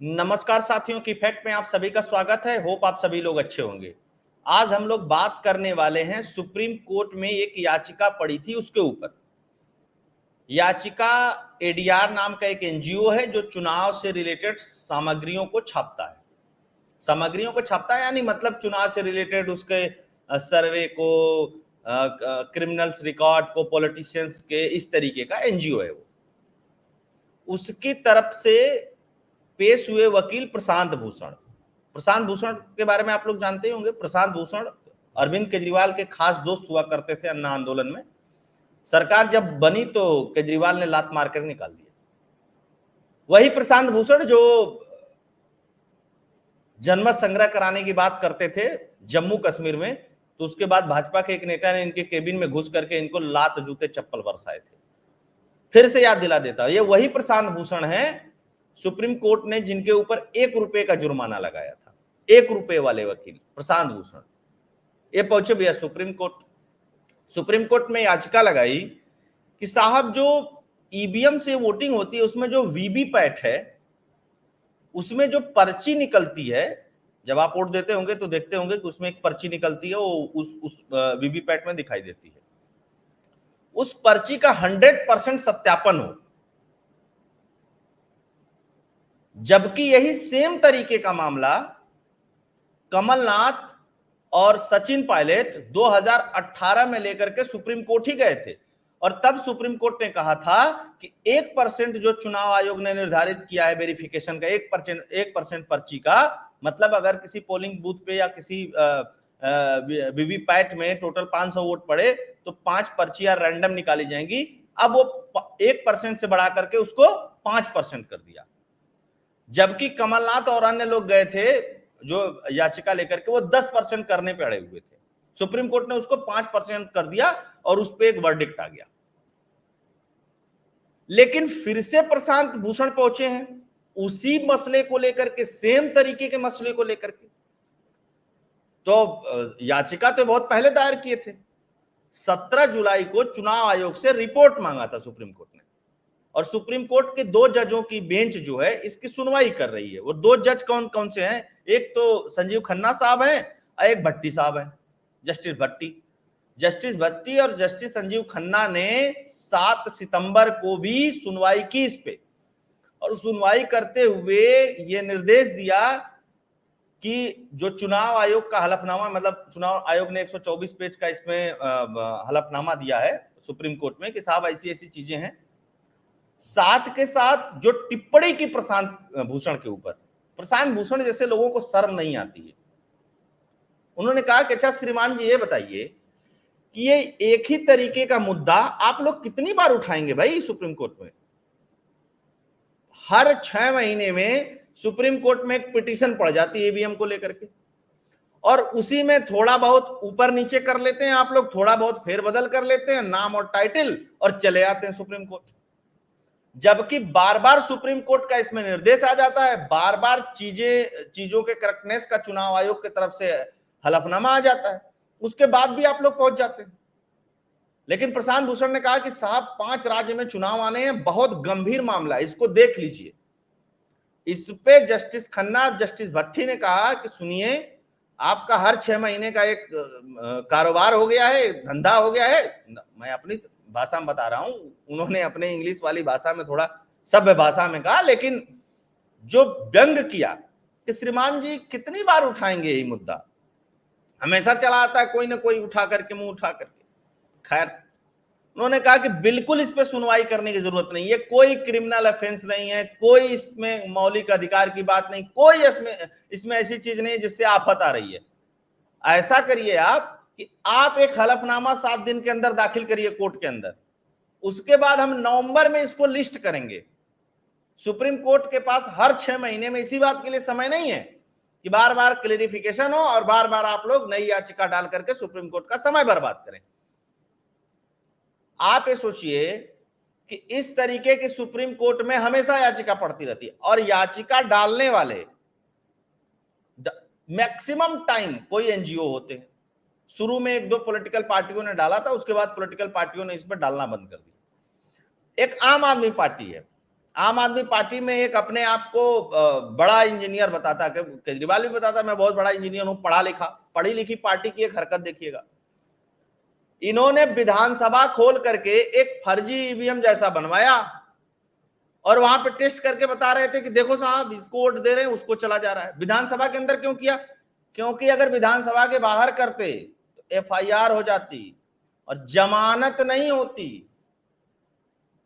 नमस्कार साथियों की फैक्ट में आप सभी का स्वागत है। होप आप सभी लोग अच्छे होंगे। आज हम लोग बात करने वाले हैं सुप्रीम कोर्ट में एक याचिका पड़ी थी उसके ऊपर। याचिका एडीआर नाम का एक एनजीओ है जो चुनाव से रिलेटेड सामग्रियों को छापता है। सामग्रियों को छापता है यानी मतलब चुनाव से रिलेटेड उसके सर्वे को, क्रिमिनल्स रिकॉर्ड को, पॉलिटिशियंस के, इस तरीके का एनजीओ है वो। उसकी तरफ से पेश हुए वकील प्रशांत भूषण। प्रशांत भूषण के बारे में आप लोग जानते ही होंगे। प्रशांत भूषण अरविंद केजरीवाल के खास दोस्त हुआ करते थे अन्ना आंदोलन में। सरकार जब बनी तो केजरीवाल ने लात मारकर निकाल दिया। वही प्रशांत भूषण जो जनमत संग्रह कराने की बात करते थे जम्मू कश्मीर में, तो उसके बाद भाजपा के एक नेता ने इनके केबिन में घुस करके इनको लात जूते चप्पल बरसाए थे। फिर से याद दिला देता, ये वही प्रशांत भूषण है सुप्रीम कोर्ट ने जिनके ऊपर ₹1 का जुर्माना लगाया था। ₹1 वाले वकील प्रशांत भूषण ये पहुंचे भैया सुप्रीम कोर्ट। सुप्रीम कोर्ट में याचिका लगाई कि साहब जो ईवीएम से वोटिंग होती है उसमें जो वीवीपैट है उसमें जो पर्ची निकलती है, जब आप वोट देते होंगे तो देखते होंगे कि उसमें एक पर्ची निकलती है, वो उस वीवीपैट में दिखाई देती है। उस पर्ची का 100% सत्यापन हो, जबकि यही सेम तरीके का मामला कमलनाथ और सचिन पायलट 2018 में लेकर के सुप्रीम कोर्ट ही गए थे। और तब सुप्रीम कोर्ट ने कहा था कि 1% जो चुनाव आयोग ने निर्धारित किया है वेरिफिकेशन का, 1% पर्ची का मतलब अगर किसी पोलिंग बूथ पे या किसी वीवीपैट में टोटल 500 वोट पड़े तो 5 पर्चियां रैंडम निकाली जाएंगी। अब वो 1% से बढ़ा करके उसको 5% कर दिया। जबकि कमलनाथ और अन्य लोग गए थे जो याचिका लेकर के, वो 10% करने पे अड़े हुए थे। सुप्रीम कोर्ट ने उसको 5% कर दिया और उस पर एक वर्डिक्ट आ गया। लेकिन फिर से प्रशांत भूषण पहुंचे हैं उसी मसले को लेकर के, सेम तरीके के मसले को लेकर के। तो याचिका तो बहुत पहले दायर किए थे। 17 जुलाई को चुनाव आयोग से रिपोर्ट मांगा था सुप्रीम कोर्ट ने, और सुप्रीम कोर्ट के 2 जजों की बेंच जो है इसकी सुनवाई कर रही है। वो 2 जज कौन कौन से हैं? एक तो संजीव खन्ना साहब हैं और एक भट्टी साहब हैं, जस्टिस भट्टी। जस्टिस भट्टी और जस्टिस संजीव खन्ना ने 7 सितंबर को भी सुनवाई की इस पे, और सुनवाई करते हुए ये निर्देश दिया कि जो चुनाव आयोग का हलफनामा, मतलब चुनाव आयोग ने 124 पेज का इसमें हलफनामा दिया है सुप्रीम कोर्ट में कि साहब ऐसी ऐसी चीजें हैं। साथ के साथ जो टिप्पणी की प्रशांत भूषण के ऊपर, प्रशांत भूषण जैसे लोगों को शर्म नहीं आती है। उन्होंने कहा कि अच्छा श्रीमान जी ये बताइए कि ये एक ही तरीके का मुद्दा आप लोग कितनी बार उठाएंगे भाई सुप्रीम कोर्ट में? हर 6 महीने में सुप्रीम कोर्ट में एक पिटीशन पड़ जाती है ईवीएम को लेकर के, और उसी में थोड़ा बहुत ऊपर नीचे कर लेते हैं आप लोग, थोड़ा बहुत फेरबदल कर लेते हैं नाम और टाइटल, और चले आते हैं सुप्रीम कोर्ट। जबकि बार बार सुप्रीम कोर्ट का इसमें निर्देश आ जाता है, बार बार चीजों के करेक्टनेस का चुनाव आयोग की तरफ से हलफनामा आ जाता है, उसके बाद भी आप लोग पहुंच जाते हैं। लेकिन प्रशांत भूषण ने कहा कि साहब 5 राज्य में चुनाव आने हैं, बहुत गंभीर मामला है, इसको देख लीजिए। इस पे जस्टिस खन्ना और जस्टिस भट्टी ने कहा कि सुनिए, आपका हर 6 महीने का एक कारोबार हो गया है, धंधा हो गया है। मैं अपनी भाषा में बता रहा हूं, उन्होंने अपने इंग्लिश वाली भाषा में थोड़ा सभ्य भाषा में कहा, लेकिन जो व्यंग किया कि श्रीमान जी कितनी बार उठाएंगे यही मुद्दा, हमेशा चला आता है कोई ना कोई उठा करके, मुंह उठा करके। खैर, उन्होंने कहा कि बिल्कुल इस पे सुनवाई करने की जरूरत नहीं है, कोई क्रिमिनल ऑफेंस नहीं है, कोई इसमें मौलिक अधिकार की बात नहीं, कोई इसमें ऐसी चीज नहीं है जिससे आफत आ रही है। ऐसा करिए आप कि आप एक हलफनामा 7 दिन के अंदर दाखिल करिए कोर्ट के अंदर, उसके बाद हम नवंबर में इसको लिस्ट करेंगे। सुप्रीम कोर्ट के पास हर 6 महीने में इसी बात के लिए समय नहीं है कि बार बार क्लेरिफिकेशन हो और बार बार आप लोग नई याचिका डाल करके सुप्रीम कोर्ट का समय बर्बाद करें। आप ये सोचिए कि इस तरीके की सुप्रीम कोर्ट में हमेशा याचिका पड़ती रहती है, और याचिका डालने वाले मैक्सिमम टाइम कोई एनजीओ होते हैं। शुरू में 1-2 पॉलिटिकल पार्टियों ने डाला था, उसके बाद पॉलिटिकल पार्टियों ने इस पर डालना बंद कर दिया। एक आम आदमी पार्टी है, आम आदमी पार्टी में एक अपने आप को बड़ा इंजीनियर बताता, केजरीवाल भी बताता मैं बहुत बड़ा इंजीनियर हूं, पढ़ा लिखा, पढ़ी लिखी पार्टी की एक हरकत देखिएगा, इन्होंने विधानसभा खोल करके एक फर्जी ईवीएम जैसा बनवाया और वहां पे टेस्ट करके बता रहे थे कि देखो साहब इसको वोट दे रहे हैं उसको चला जा रहा है। विधानसभा के अंदर क्यों किया? क्योंकि अगर विधानसभा के बाहर करते तो एफआईआर हो जाती और जमानत नहीं होती,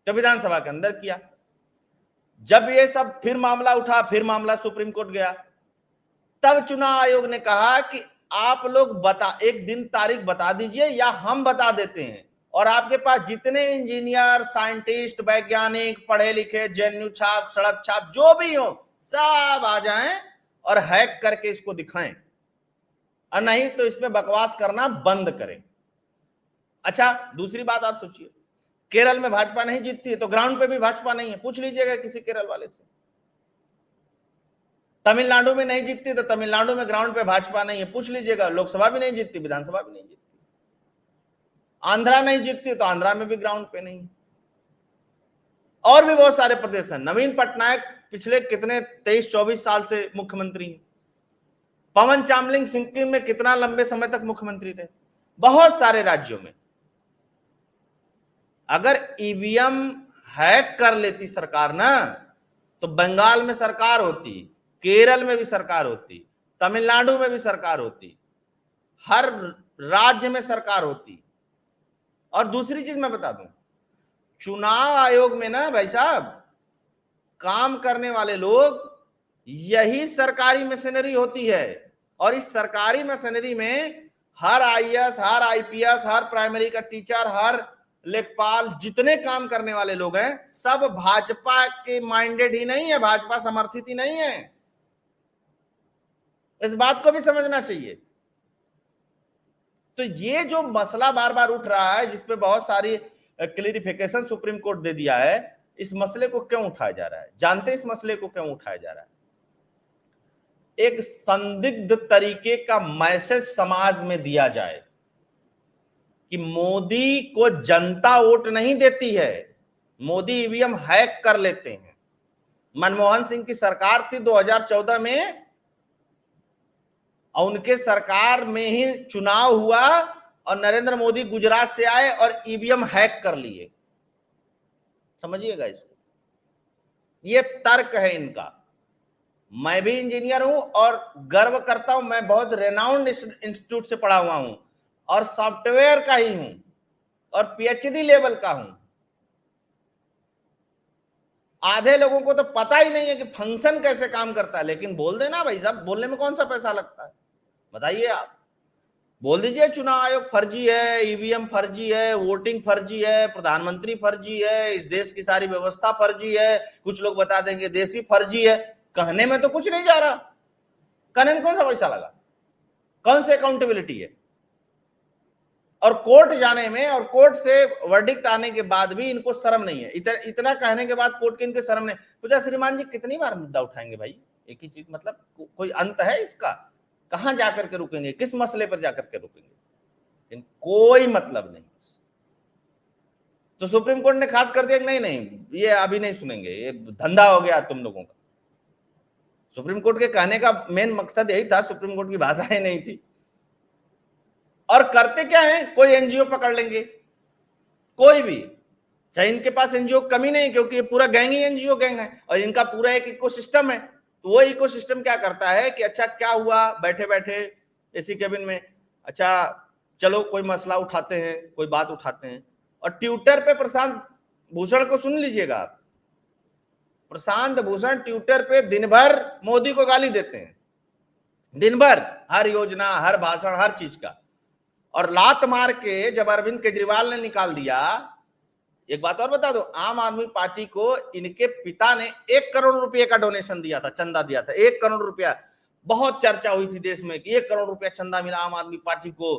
तो विधानसभा के अंदर किया। जब ये सब फिर मामला उठा, फिर मामला सुप्रीम कोर्ट गया, तब चुनाव आयोग ने कहा कि आप लोग एक दिन तारीख बता दीजिए या हम बता देते हैं, और आपके पास जितने इंजीनियर, साइंटिस्ट, वैज्ञानिक, पढ़े लिखे, जेएनयू छाप, सड़क छाप जो भी हो, सब आ जाएं और हैक करके इसको दिखाएं, और नहीं तो इसमें बकवास करना बंद करें। अच्छा, दूसरी बात आप सोचिए, केरल में भाजपा नहीं जीतती है तो ग्राउंड पे भी भाजपा नहीं है, पूछ लीजिएगा किसी केरल वाले से। तमिलनाडु में नहीं जीतती तो तमिलनाडु में ग्राउंड पे भाजपा नहीं है, पूछ लीजिएगा। लोकसभा भी नहीं जीतती, विधानसभा भी नहीं जीतती। आंध्रा नहीं जीतती तो आंध्रा में भी ग्राउंड पे नहीं। और भी बहुत सारे प्रदेश हैं। नवीन पटनायक पिछले कितने 23-24 साल से मुख्यमंत्री हैं। पवन चामलिंग सिक्किम में कितना लंबे समय तक मुख्यमंत्री रहे। बहुत सारे राज्यों में अगर ईवीएम हैक कर लेती सरकार ना, तो बंगाल में सरकार होती, केरल में भी सरकार होती, तमिलनाडु में भी सरकार होती, हर राज्य में सरकार होती। और दूसरी चीज मैं बता दूं, चुनाव आयोग में ना भाई साहब काम करने वाले लोग यही सरकारी मशीनरी होती है, और इस सरकारी मशीनरी में हर आईएएस, हर आईपीएस, हर प्राइमरी का टीचर, हर लेखपाल, जितने काम करने वाले लोग हैं सब भाजपा के माइंडेड ही नहीं है, भाजपा समर्थित ही नहीं है। इस बात को भी समझना चाहिए। तो ये जो मसला बार बार उठ रहा है, जिसपे बहुत सारी क्लियरिफिकेशन सुप्रीम कोर्ट दे दिया है, इस मसले को क्यों उठाया जा रहा है? जानते इस मसले को क्यों उठाया जा रहा है? एक संदिग्ध तरीके का मैसेज समाज में दिया जाए कि मोदी को जनता वोट नहीं देती है, मोदी ईवीएम हैक कर लेते हैं। मनमोहन सिंह की सरकार थी 2014 में, और उनके सरकार में ही चुनाव हुआ और नरेंद्र मोदी गुजरात से आए और ईवीएम हैक कर लिए। समझिएगा इसको, ये तर्क है इनका। मैं भी इंजीनियर हूं और गर्व करता हूं, मैं बहुत रेनाउंड इंस्टीट्यूट से पढ़ा हुआ हूं और सॉफ्टवेयर का ही हूं और पीएचडी लेवल का हूं। आधे लोगों को तो पता ही नहीं है कि फंक्शन कैसे काम करता है, लेकिन बोल देना भाई साहब, बोलने में कौन सा पैसा लगता है? बताइए आप, बोल दीजिए चुनाव आयोग फर्जी है, ईवीएम फर्जी है, वोटिंग फर्जी है, प्रधानमंत्री फर्जी है, इस देश की सारी व्यवस्था फर्जी है। कुछ लोग बता देंगे देश ही फर्जी है। कहने में तो कुछ नहीं जा रहा, कहने में कौन सा पैसा लगा, कौन सी अकाउंटेबिलिटी है? और कोर्ट जाने में और कोर्ट से वर्डिक्ट आने के बाद भी इनको शर्म नहीं है। इतना कहने के बाद कोर्ट के इनके शर्म नहीं। पूजा श्रीमान जी कितनी बार मुद्दा उठाएंगे भाई? एक ही चीज, मतलब कोई अंत है इसका? कहां जाकर के रुकेंगे, किस मसले पर जाकर के रुकेंगे? कोई मतलब नहीं। तो सुप्रीम कोर्ट ने खास कर दिया नहीं नहीं ये अभी नहीं सुनेंगे, ये धंधा हो गया तुम लोगों का। सुप्रीम कोर्ट के कहने का मेन मकसद यही था, सुप्रीम कोर्ट की भाषा ही नहीं थी। और करते क्या है, कोई एनजीओ पकड़ लेंगे, कोई भी, चाहे इनके पास एनजीओ कमी नहीं, क्योंकि ये पूरा गैंग ही एनजीओ गैंग है और इनका पूरा एक इकोसिस्टम है। तो वो इकोसिस्टम क्या करता है कि अच्छा क्या हुआ, बैठे बैठे एसी केबिन में, अच्छा चलो कोई मसला उठाते हैं, कोई बात उठाते हैं। और ट्विटर पे प्रशांत भूषण को सुन लीजिएगा आप, प्रशांत भूषण ट्विटर पे दिन भर मोदी को गाली देते हैं, दिन भर, हर योजना, हर भाषण, हर चीज का। और लात मार के जब अरविंद केजरीवाल ने निकाल दिया, एक बात और बता दो, आम आदमी पार्टी को इनके पिता ने 1 करोड़ रुपए का डोनेशन दिया था, चंदा दिया था, 1 करोड़ रुपया। बहुत चर्चा हुई थी देश में कि 1 करोड़ रुपया चंदा मिला आम आदमी पार्टी को।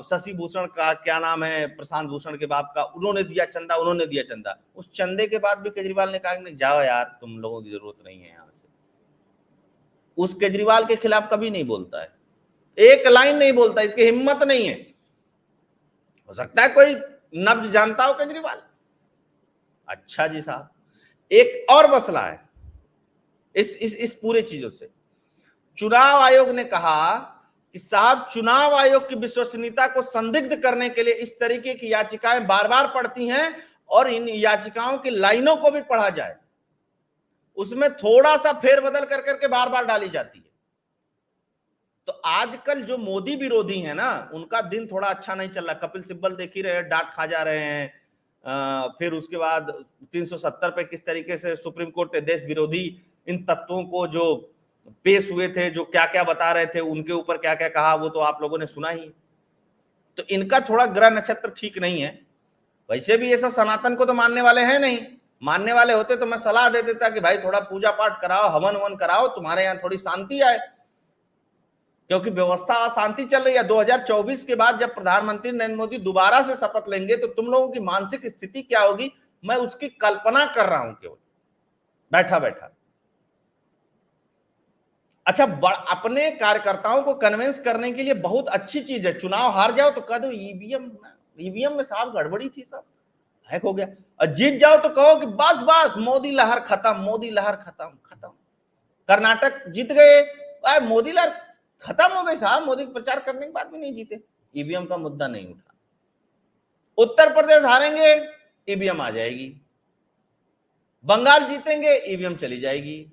शशि भूषण का क्या नाम है, प्रशांत भूषण के बाप का, उन्होंने दिया चंदा, उन्होंने दिया चंदा। उस चंदे के बाद भी केजरीवाल ने कहा जाओ यार, तुम लोगों की जरूरत नहीं है यहां से। उस केजरीवाल के खिलाफ कभी नहीं बोलता है, एक लाइन नहीं बोलता, इसकी हिम्मत नहीं है। हो सकता है कोई नब्ज जानता हो केजरीवाल। अच्छा जी साहब, एक और मसला है इस पूरे चीजों से। चुनाव आयोग ने कहा कि साहब चुनाव आयोग की विश्वसनीयता को संदिग्ध करने के लिए इस तरीके की याचिकाएं बार बार पढ़ती हैं और इन याचिकाओं की लाइनों को भी पढ़ा जाए, उसमें थोड़ा सा फेरबदल कर करके बार बार डाली जाती है। तो आजकल जो मोदी विरोधी है ना, उनका दिन थोड़ा अच्छा नहीं चल रहा। कपिल सिब्बल देख ही रहे, डांट खा जा रहे हैं। फिर उसके बाद 370 पे किस तरीके से सुप्रीम कोर्ट ने देश विरोधी इन तत्वों को जो पेश हुए थे, जो क्या क्या बता रहे थे, उनके ऊपर क्या क्या कहा, वो तो आप लोगों ने सुना ही। तो इनका थोड़ा ग्रह नक्षत्र ठीक नहीं है। वैसे भी ये सब सनातन को तो मानने वाले हैं नहीं, मानने वाले होते तो मैं सलाह दे देता कि भाई थोड़ा पूजा पाठ कराओ, हवन ववन कराओ, तुम्हारे यहाँ थोड़ी शांति आए, क्योंकि व्यवस्था अशांति चल रही है। 2024 के बाद जब प्रधानमंत्री नरेंद्र मोदी दोबारा से शपथ लेंगे तो तुम लोगों की मानसिक स्थिति क्या होगी, मैं उसकी कल्पना कर रहा हूं केवल बैठा बैठा। अच्छा, अपने कार्यकर्ताओं को कन्विंस करने के लिए बहुत अच्छी चीज है, चुनाव हार जाओ तो कह दो ईवीएम में साहब गड़बड़ी थी, सब हैक हो गया। और जीत जाओ तो कहो कि बस बस मोदी लहर खत्म, मोदी लहर खत्म खत्म। कर्नाटक जीत गए, मोदी लहर खत्म हो गई साहब, मोदी प्रचार करने के बाद भी नहीं जीते, ईवीएम का मुद्दा नहीं उठा। उत्तर प्रदेश हारेंगे, ईवीएम आ जाएगी। बंगाल जीतेंगे, ईवीएम चली जाएगी।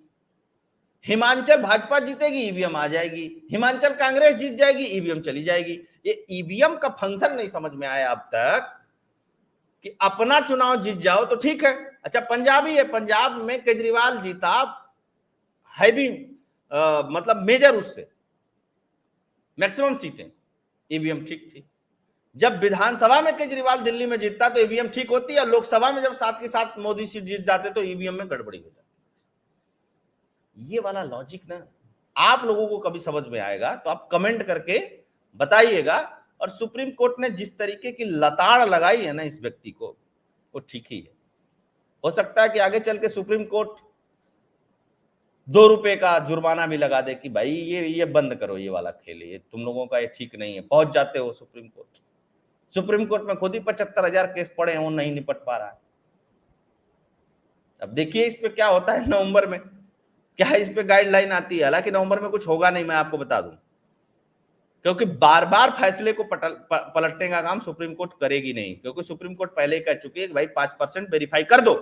हिमाचल भाजपा जीतेगी, ईवीएम आ जाएगी। हिमाचल कांग्रेस जीत जाएगी, ईवीएम चली जाएगी। ये ईवीएम का फंक्शन नहीं समझ में आया अब तक कि अपना चुनाव जीत जाओ तो ठीक है। अच्छा, पंजाब ही है, पंजाब में केजरीवाल जीता है भी, मतलब मेजर, उससे मैक्सिमम सीटें, ईवीएम ठीक थी। जब विधानसभा में केजरीवाल दिल्ली में जीतता तो ईवीएम ठीक होती है, और लोकसभा में जब साथ के साथ मोदी सीट जीत जाते तो ईवीएम में गड़बड़ी हो जाती। ये वाला लॉजिक ना आप लोगों को कभी समझ में आएगा तो आप कमेंट करके बताइएगा। और सुप्रीम कोर्ट ने जिस तरीके की लताड़ लगाई है ना इस व्यक्ति को, वो ठीक ही है। हो सकता है कि आगे चल के सुप्रीम कोर्ट 2 रुपए का जुर्माना भी लगा दे कि भाई ये बंद करो, ये वाला खेल, ये तुम लोगों का ये ठीक नहीं है। पहुंच जाते हो सुप्रीम कोर्ट, सुप्रीम कोर्ट में खुद ही 75,000 केस पड़े हैं, वो नहीं निपट पा रहा है। अब देखिए इस पे क्या होता है नवंबर में, क्या इस पे गाइडलाइन आती है। हालांकि नवंबर में कुछ होगा नहीं, मैं आपको बता दूं, क्योंकि बार बार फैसले को पलटने का काम सुप्रीम कोर्ट करेगी नहीं, क्योंकि सुप्रीम कोर्ट पहले ही कह चुकी है कि भाई 5% वेरीफाई कर दो।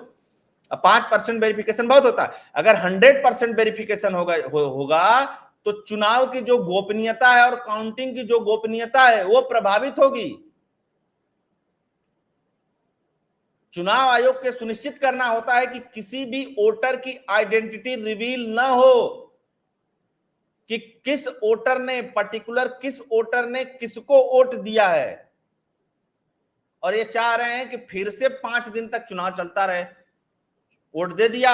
अब 5% वेरिफिकेशन बहुत होता है, अगर 100% वेरिफिकेशन होगा तो चुनाव की जो गोपनीयता है और काउंटिंग की जो गोपनीयता है वो प्रभावित होगी। चुनाव आयोग के सुनिश्चित करना होता है कि किसी भी वोटर की आइडेंटिटी रिवील न हो, कि किस वोटर ने, पर्टिकुलर किस वोटर ने किसको वोट दिया है। और ये चाह रहे हैं कि फिर से 5 दिन तक चुनाव चलता रहे। वोट दे दिया,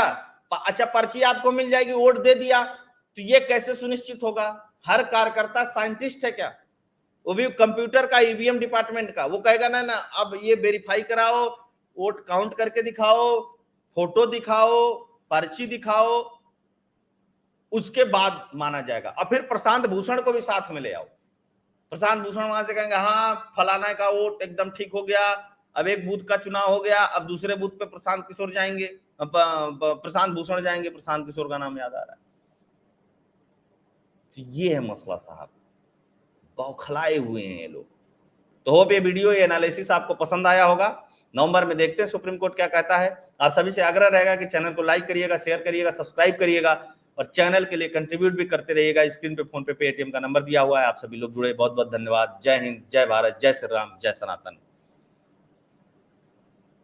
अच्छा पर्ची आपको मिल जाएगी, वोट दे दिया, तो ये कैसे सुनिश्चित होगा? हर कार्यकर्ता साइंटिस्ट है क्या? वो भी कंप्यूटर का, ईवीएम डिपार्टमेंट का, वो कहेगा ना ना अब ये वेरीफाई कराओ, वोट काउंट करके दिखाओ, फोटो दिखाओ, पर्ची दिखाओ, उसके बाद माना जाएगा। और फिर प्रशांत भूषण को भी साथ में ले आओ। प्रशांत भूषण वहां से कहेंगे हाँ फलाना का वोट एकदम ठीक हो गया, अब एक बूथ का चुनाव हो गया, अब दूसरे बूथ पे प्रशांत किशोर जाएंगे, प्रशांत भूषण जाएंगे, प्रशांत किशोर का नाम याद आ रहा है। तो ये है मसला साहब, बौखलाए हुए हैं ये लोग। तो होप ये वीडियो, ये एनालिसिस आपको पसंद आया होगा। नवंबर में देखते हैं सुप्रीम कोर्ट क्या कहता है। आप सभी से आग्रह रहेगा कि चैनल को लाइक करिएगा, शेयर करिएगा, सब्सक्राइब करिएगा, और चैनल के लिए कंट्रीब्यूट भी करते रहिएगा। स्क्रीन पे फोन पे पेटीएम का नंबर दिया हुआ है, आप सभी लोग जुड़े, बहुत बहुत धन्यवाद। जय हिंद, जय भारत, जय श्री राम, जय सनातन।